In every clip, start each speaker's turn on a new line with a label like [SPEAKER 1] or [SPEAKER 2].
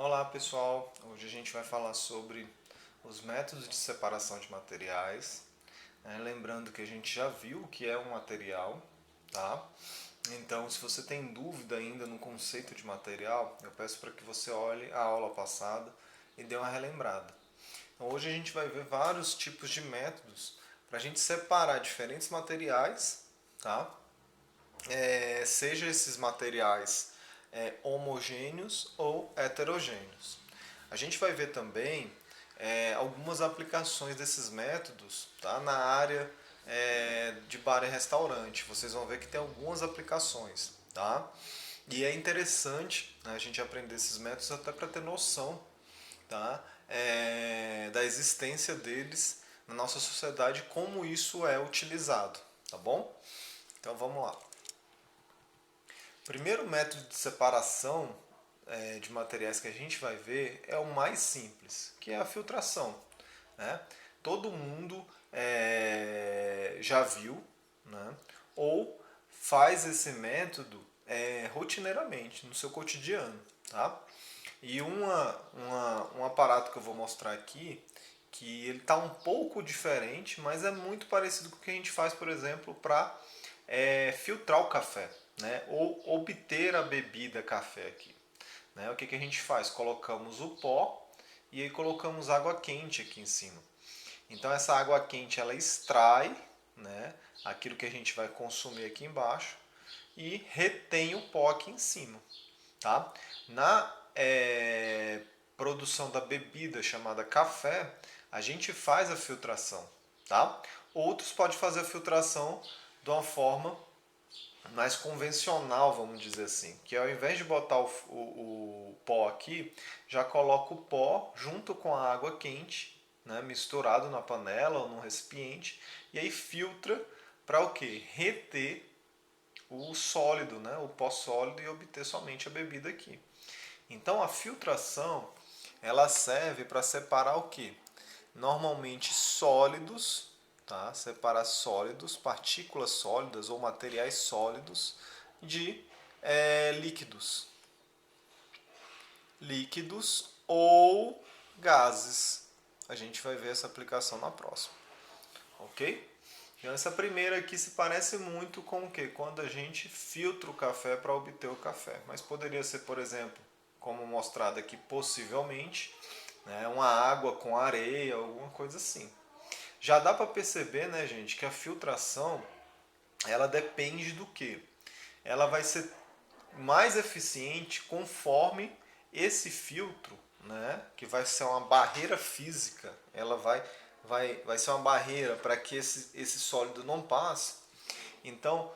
[SPEAKER 1] Olá pessoal, hoje a gente vai falar sobre os métodos de separação de materiais, lembrando que a gente já viu o que é um material, tá? Então, se você tem dúvida ainda no conceito de material, eu peço para que você olhe a aula passada e dê uma relembrada. Então, hoje a gente vai ver vários tipos de métodos para a gente separar diferentes materiais, tá? Seja esses materiais homogêneos ou heterogêneos. A gente vai ver também algumas aplicações desses métodos, tá, na área de bar e restaurante. Vocês vão ver que tem algumas aplicações. Tá? E é interessante, né, a gente aprender esses métodos até para ter noção, tá, da existência deles na nossa sociedade, como isso é utilizado. Tá bom? Então vamos lá. O primeiro método de separação de materiais que a gente vai ver é o mais simples, que é a filtração. Né? Todo mundo já viu, né? Ou faz esse método rotineiramente no seu cotidiano. Tá? E um aparato que eu vou mostrar aqui, que ele está um pouco diferente, mas é muito parecido com o que a gente faz, por exemplo, para filtrar o café, né? Ou obter a bebida café aqui. Né? O que a gente faz? Colocamos o pó e aí colocamos água quente aqui em cima. Então essa água quente ela extrai, né, aquilo que a gente vai consumir aqui embaixo e retém o pó aqui em cima. Tá? Na produção da bebida chamada café, a gente faz a filtração. Tá? Outros podem fazer a filtração de uma forma mais convencional, vamos dizer assim, que ao invés de botar o pó aqui, já coloca o pó junto com a água quente, né, misturado na panela ou no recipiente, e aí filtra para o que? Reter o sólido, né, o pó sólido, e obter somente a bebida aqui. Então a filtração ela serve para separar o que? Normalmente sólidos, tá? Separar sólidos, partículas sólidas ou materiais sólidos de líquidos. Líquidos ou gases. A gente vai ver essa aplicação na próxima. Ok? Então essa primeira aqui se parece muito com o que? Quando a gente filtra o café para obter o café. Mas poderia ser, por exemplo, como mostrado aqui, possivelmente, né, uma água com areia, alguma coisa assim. Já dá para perceber, né, gente, que a filtração ela depende do que? Ela vai ser mais eficiente conforme esse filtro, né, que vai ser uma barreira física, ela vai ser uma barreira para que esse sólido não passe. Então,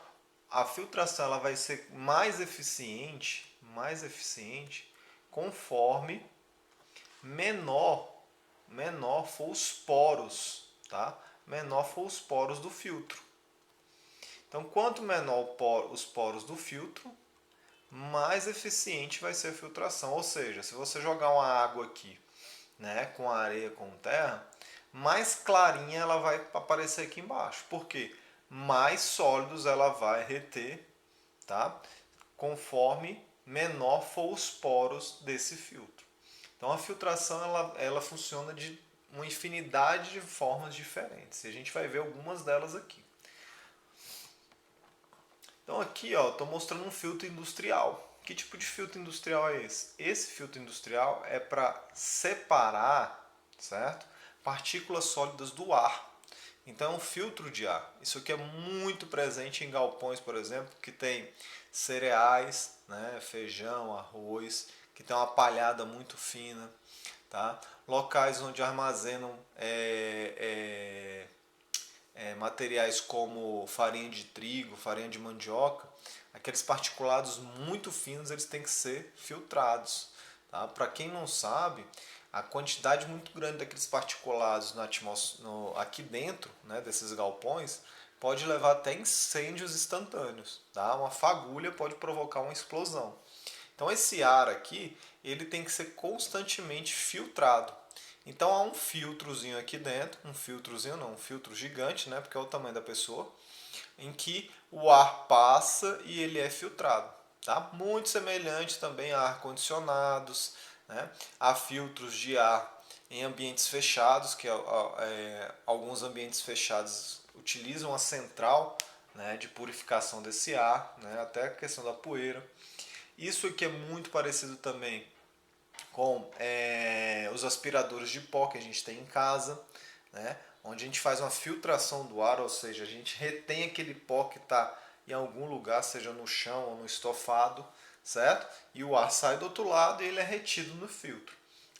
[SPEAKER 1] a filtração ela vai ser mais eficiente conforme menor for os poros, tá? Menor for os poros do filtro. Então, quanto menor os poros do filtro, mais eficiente vai ser a filtração. Ou seja, se você jogar uma água aqui, né, com areia, com terra, mais clarinha ela vai aparecer aqui embaixo. Por quê? Mais sólidos ela vai reter, tá? Conforme menor for os poros desse filtro. Então a filtração ela funciona de uma infinidade de formas diferentes. E a gente vai ver algumas delas aqui. Então aqui estou mostrando um filtro industrial. Que tipo de filtro industrial é esse? Esse filtro industrial é para separar, certo? Partículas sólidas do ar. Então é um filtro de ar. Isso aqui é muito presente em galpões, por exemplo, que tem cereais, né, feijão, arroz, que tem uma palhada muito fina. Tá? Locais onde armazenam materiais como farinha de trigo, farinha de mandioca, aqueles particulados muito finos eles têm que ser filtrados. Tá? Para quem não sabe, a quantidade muito grande daqueles particulados aqui dentro, né, desses galpões pode levar até incêndios instantâneos. Tá? Uma fagulha pode provocar uma explosão. Então esse ar aqui ele tem que ser constantemente filtrado. Então há um filtrozinho aqui dentro, um filtro gigante, né, porque é o tamanho da pessoa, em que o ar passa e ele é filtrado. Tá? Muito semelhante também a ar-condicionados, né? Há filtros de ar em ambientes fechados, que alguns ambientes fechados utilizam a central, né, de purificação desse ar, né, até a questão da poeira. Isso aqui é muito parecido também com os aspiradores de pó que a gente tem em casa, né, onde a gente faz uma filtração do ar, ou seja, a gente retém aquele pó que está em algum lugar, seja no chão ou no estofado, certo? E o ar sai do outro lado e ele é retido no filtro.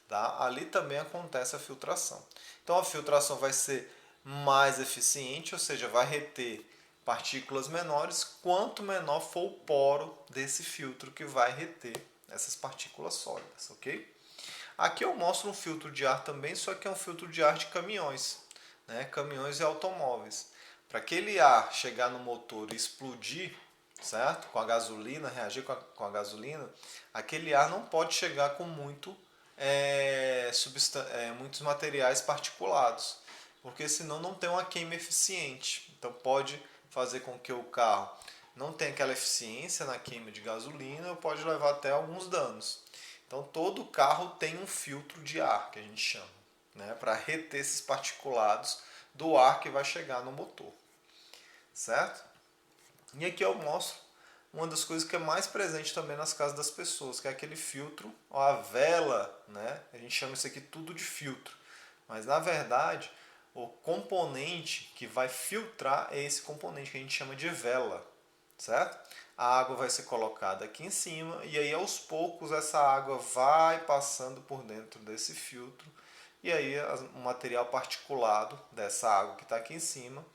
[SPEAKER 1] Tá? Ali também acontece a filtração. Então a filtração vai ser mais eficiente, ou seja, vai reter partículas menores, quanto menor for o poro desse filtro que vai reter essas partículas sólidas, ok? Aqui eu mostro um filtro de ar também, só que é um filtro de ar de caminhões, né? Caminhões e automóveis. Para aquele ar chegar no motor e explodir, certo? Com a gasolina, reagir com a gasolina, aquele ar não pode chegar com muitos materiais particulados, porque senão não tem uma queima eficiente. Então pode fazer com que o carro não tenha aquela eficiência na queima de gasolina ou pode levar até alguns danos. Então todo carro tem um filtro de ar, que a gente chama, né, para reter esses particulados do ar que vai chegar no motor, certo? E aqui eu mostro uma das coisas que é mais presente também nas casas das pessoas, que é aquele filtro, ou a vela, né? A gente chama isso aqui tudo de filtro, mas na verdade o componente que vai filtrar é esse componente que a gente chama de vela, certo? A água vai ser colocada aqui em cima e aí aos poucos essa água vai passando por dentro desse filtro e aí o material particulado dessa água que está aqui em cima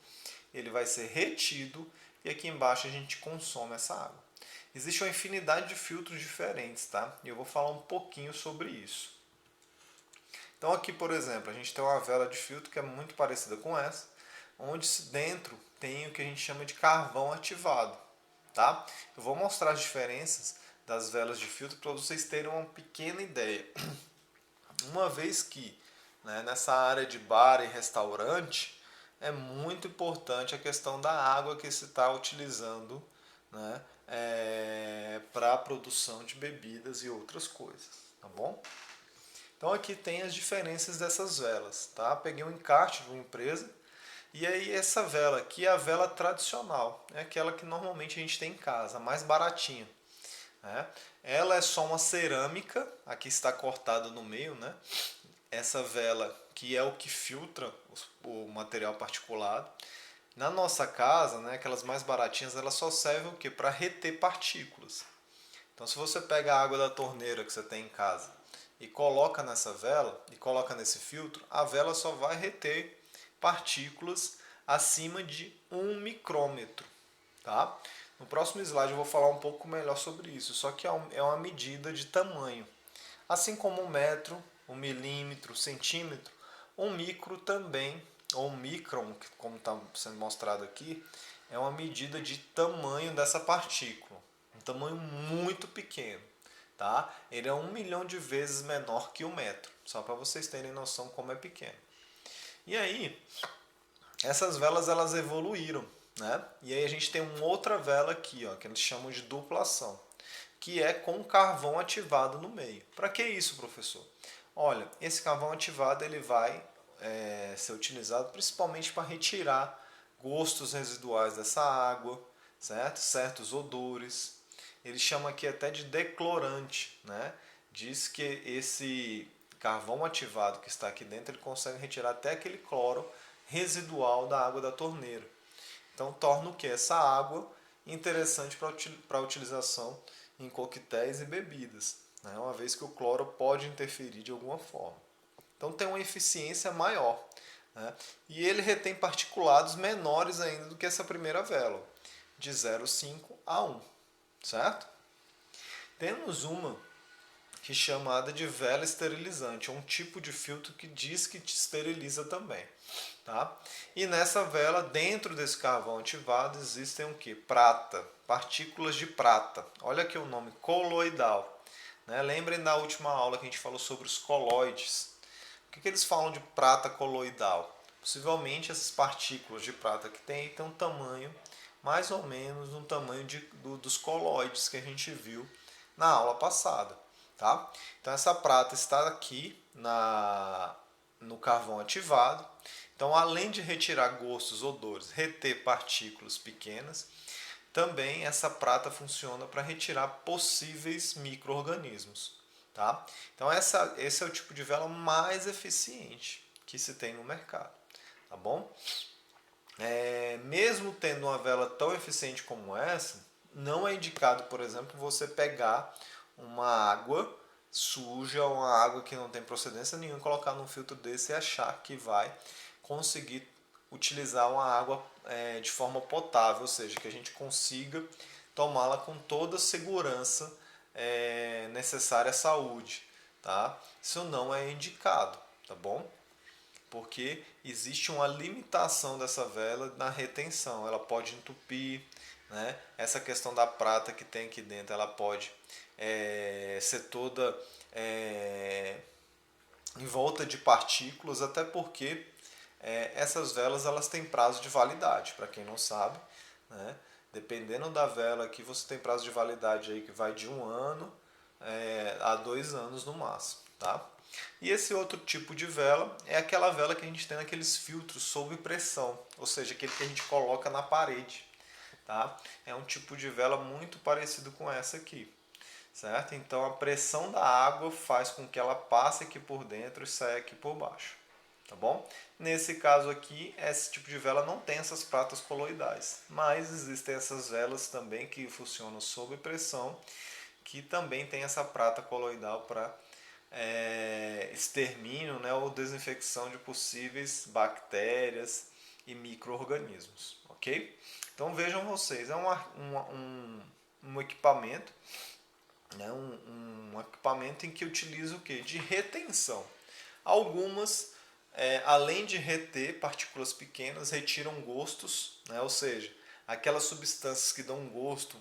[SPEAKER 1] ele vai ser retido e aqui embaixo a gente consome essa água. Existe uma infinidade de filtros diferentes, tá? E eu vou falar um pouquinho sobre isso. Então aqui, por exemplo, a gente tem uma vela de filtro que é muito parecida com essa, onde dentro tem o que a gente chama de carvão ativado, tá? Eu vou mostrar as diferenças das velas de filtro para vocês terem uma pequena ideia. Uma vez que, né, nessa área de bar e restaurante, é muito importante a questão da água que se está utilizando, né, para a produção de bebidas e outras coisas, tá bom? Então aqui tem as diferenças dessas velas, tá? Peguei um encarte de uma empresa e aí essa vela aqui é a vela tradicional, é aquela que normalmente a gente tem em casa, a mais baratinha, né? Ela é só uma cerâmica, aqui está cortada no meio, né? Essa vela que é o que filtra o material particulado. Na nossa casa, né, aquelas mais baratinhas, elas só servem o quê? Para reter partículas. Então, se você pega a água da torneira que você tem em casa e coloca nessa vela e coloca nesse filtro, a vela só vai reter partículas acima de 1 micrômetro, tá? No próximo slide eu vou falar um pouco melhor sobre isso, só que é uma medida de tamanho. Assim como o metro, o milímetro, o centímetro, um micro também, ou um micron, como está sendo mostrado aqui, é uma medida de tamanho dessa partícula. Um tamanho muito pequeno. Tá? Ele é 1 milhão de vezes menor que o metro, só para vocês terem noção como é pequeno. E aí, essas velas elas evoluíram, né? E aí a gente tem uma outra vela aqui, ó, que eles chamam de duplação, que é com carvão ativado no meio. Para que isso, professor? Olha, esse carvão ativado ele vai ser utilizado principalmente para retirar gostos residuais dessa água, certo? Certos odores. Ele chama aqui até de declorante, né? Diz que esse carvão ativado que está aqui dentro ele consegue retirar até aquele cloro residual da água da torneira. Então torna o que? Essa água interessante para a utilização em coquetéis e bebidas, né? Uma vez que o cloro pode interferir de alguma forma. Então tem uma eficiência maior, né? E ele retém particulados menores ainda do que essa primeira vela, de 0,5 a 1, certo? Temos uma que é chamada de vela esterilizante, é um tipo de filtro que diz que te esteriliza também. Tá? E nessa vela, dentro desse carvão ativado, existem o que? Prata, partículas de prata. Olha aqui o nome, coloidal. Né? Lembrem da última aula que a gente falou sobre os coloides. O que eles falam de prata coloidal? Possivelmente essas partículas de prata que tem um tamanho mais ou menos no tamanho dos coloides que a gente viu na aula passada. tá? Então essa prata está aqui no carvão ativado. Então, além de retirar gostos, odores, reter partículas pequenas, também essa prata funciona para retirar possíveis micro-organismos. Tá? Então esse é o tipo de vela mais eficiente que se tem no mercado. Tá bom? Mesmo tendo uma vela tão eficiente como essa, não é indicado, por exemplo, você pegar uma água suja, uma água que não tem procedência nenhuma, colocar num filtro desse e achar que vai conseguir utilizar uma água de forma potável, ou seja, que a gente consiga tomá-la com toda a segurança necessária à saúde. Tá? Isso não é indicado, tá bom? Porque existe uma limitação dessa vela na retenção, ela pode entupir, né? Essa questão da prata que tem aqui dentro, ela pode ser toda em volta de partículas, até porque essas velas elas têm prazo de validade, para quem não sabe, né? Dependendo da vela aqui, você tem prazo de validade aí que vai de 1 ano a 2 anos no máximo, tá? E esse outro tipo de vela é aquela vela que a gente tem naqueles filtros sob pressão, ou seja, aquele que a gente coloca na parede, tá? É um tipo de vela muito parecido com essa aqui, certo? Então a pressão da água faz com que ela passe aqui por dentro e saia aqui por baixo, tá bom? Nesse caso aqui, esse tipo de vela não tem essas pratas coloidais, mas existem essas velas também que funcionam sob pressão, que também tem essa prata coloidal para extermínio, né, ou desinfecção de possíveis bactérias e micro-organismos, ok? Então vejam vocês, é um equipamento, né, um equipamento em que utiliza o que? De retenção. Algumas, além de reter partículas pequenas, retiram gostos, né, ou seja, aquelas substâncias que dão gosto,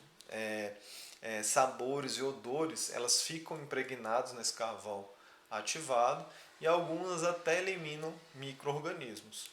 [SPEAKER 1] sabores e odores, elas ficam impregnadas nesse carvão ativado e algumas até eliminam micro-organismos.